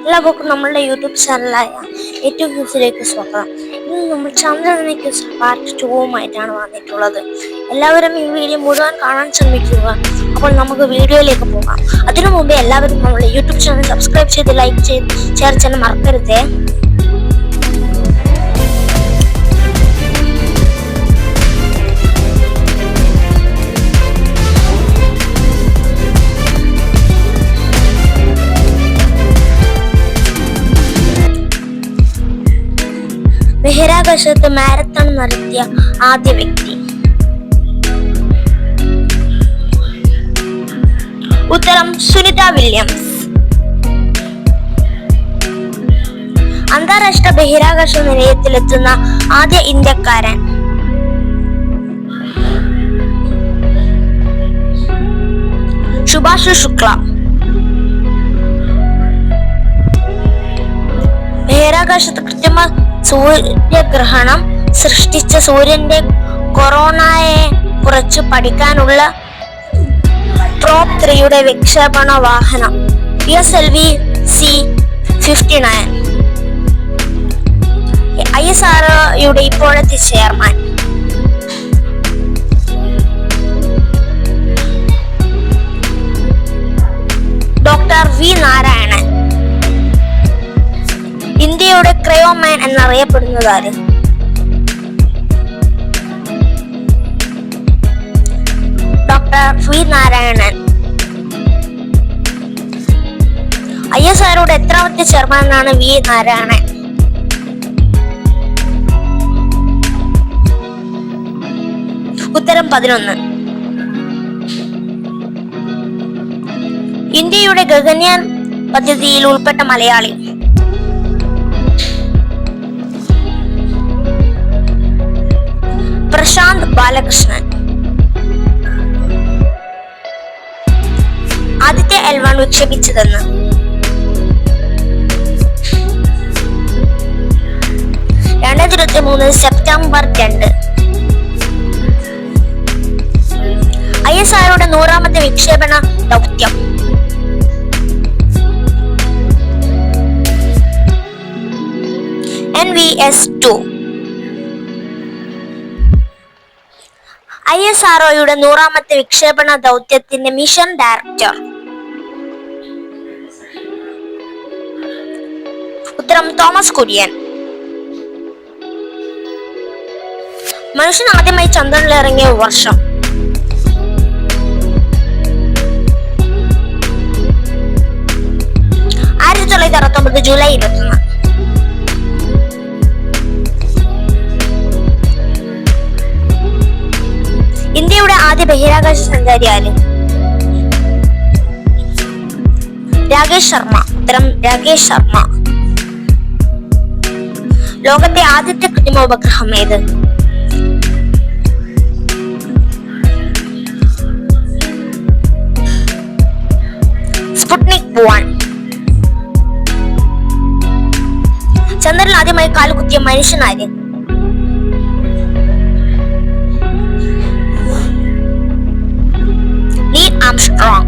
എല്ലാവർക്കും നമ്മളുടെ യൂട്യൂബ് ചാനലായ ഏറ്റവും ന്യൂസിലേക്ക് സ്വാഗതം. ഇന്ന് നമ്മൾ ചന്ദ്രനെ കുറിച്ച് പാർട്ട് 2 വന്നിട്ടുള്ളത്. എല്ലാവരും ഈ വീഡിയോ മുഴുവൻ കാണാൻ ശ്രമിക്കുക. അപ്പോൾ നമുക്ക് വീഡിയോയിലേക്ക് പോകാം. അതിനു മുമ്പ് എല്ലാവരും നമ്മളുടെ യൂട്യൂബ് ചാനൽ സബ്സ്ക്രൈബ് ചെയ്ത് ലൈക്ക് ചെയ്ത് ഷെയർ ചെയ്യാൻ മറക്കരുതേ. ബഹിരാകാശത്ത് മാരത്തൺ നടത്തിയ ആദ്യ വ്യക്തി. ഉത്തരം സുനിത വില്യംസ്. അന്താരാഷ്ട്ര ബഹിരാകാശ നിലയത്തിലെത്തുന്ന ആദ്യ ഇന്ത്യക്കാരൻ. സുഭാഷ് ശുക്ല. ബഹിരാകാശത്ത് കൃത്രിമ സൂര്യഗ്രഹണം സൃഷ്ടിച്ച സൂര്യന്റെ കൊറോണയെ കുറിച്ച് പഠിക്കാനുള്ള പ്രോബ് 3 വിക്ഷേപണ വാഹനം PSLV-C-59. ISROയുടെ ഇപ്പോഴത്തെ ചെയർമാൻ. Doctor V Narayanan. ഇന്ത്യയുടെ ക്രയോമാൻ എന്നറിയപ്പെടുന്നത് ആര്? Doctor V Narayanan. ISROയുടെ എത്രാമത്തെ ചെയർമാനാണ് വി നാരായണൻ? ഉത്തരം 11. ഇന്ത്യയുടെ ഗഗൻയാൻ പദ്ധതിയിൽ ഉൾപ്പെട്ട മലയാളി. പ്രശാന്ത് ബാലകൃഷ്ണൻ. ആദ്യത്തെ L1 വിക്ഷേപിച്ചതെന്ന്? സെപ്റ്റംബർ 2. ISROയുടെ 100ാമത്തെ വിക്ഷേപണ ദൗത്യം? NVS-2. ISROയുടെ 100ാമത്തെ വിക്ഷേപണ ദൗത്യത്തിന്റെ മിഷൻ ഡയറക്ടർ? ഉത്തരം തോമസ് കുര്യൻ. മനുഷ്യൻ ആദ്യമായി ചന്ദ്രനിൽ ഇറങ്ങിയ വർഷം? 1969 ജൂലൈ 21. ഇന്ത്യയുടെ ആദ്യ ബഹിരാകാശ സഞ്ചാരി ആര്? രാകേഷ് ശർമ്മ. ഉത്തരം രാകേഷ് ശർമ്മ. ലോകത്തെ ആദ്യത്തെ കൃത്രിമ ഉപഗ്രഹം ഏത്? സ്പുട്നിക് 1. ചന്ദ്രനിൽ ആദ്യമായി കാലുകുത്തിയ മനുഷ്യനാര്? Neil Armstrong.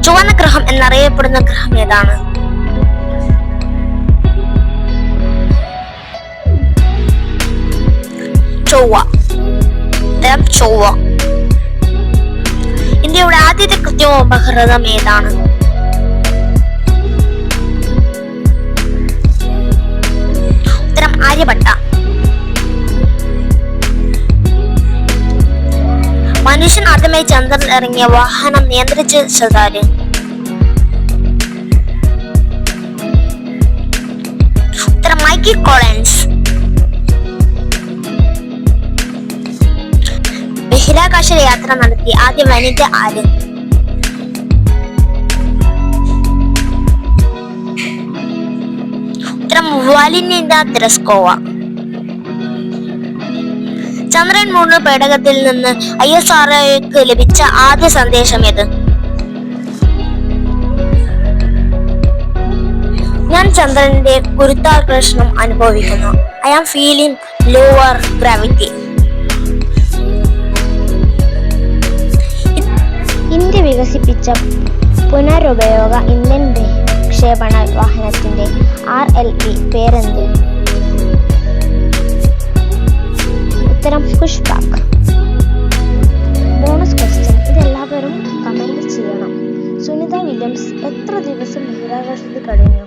ചുവന്ന ഗ്രഹം എന്നറിയപ്പെടുന്ന ഗ്രഹം ഏതാണ്? ചൊവ്വ. ചൊവ്വ. ഇന്ത്യയുടെ ആദ്യത്തെ കൃത്രിമ ഉപഗ്രഹം ഏതാണ്? ഉത്തരം ആര്യഭട്ട. മനുഷ്യൻ ആദ്യമായി ചന്ദ്രനിൽ ഇറങ്ങിയ വാഹനം നിയന്ത്രിച്ചതാര്? ഉത്തരം മൈക്കിൾ കോളിൻസ്. ബഹിരാകാശ യാത്ര നടത്തിയ ആദ്യ വനിത ആര്? ഉത്തരം വാലിനിത തെരസ്കോവ. ചന്ദ്രൻ 3 പേടകത്തിൽ നിന്ന് ISROയ്ക്ക് ലഭിച്ച ആദ്യ സന്ദേശം ഏത്? ഞാൻ ചന്ദ്രന്റെ ഗുരുത്വാകർഷണം അനുഭവിക്കുന്നു. I am feeling lower gravity. India വികസിപ്പിച്ച പുനരുപയോഗ ഇന്ധന വിക്ഷേപണ വാഹനത്തിന്റെ RLV പേരെന്ത്? ഉത്തരം പുഷ്പക്. ബോണസ് ക്വസ്റ്റ്യൻ, ഇതെല്ലാവരും കമന്റ് ചെയ്യണം. സുനിത വില്യംസ് എത്ര ദിവസം ബഹിരാകാശത്ത് കഴിഞ്ഞു?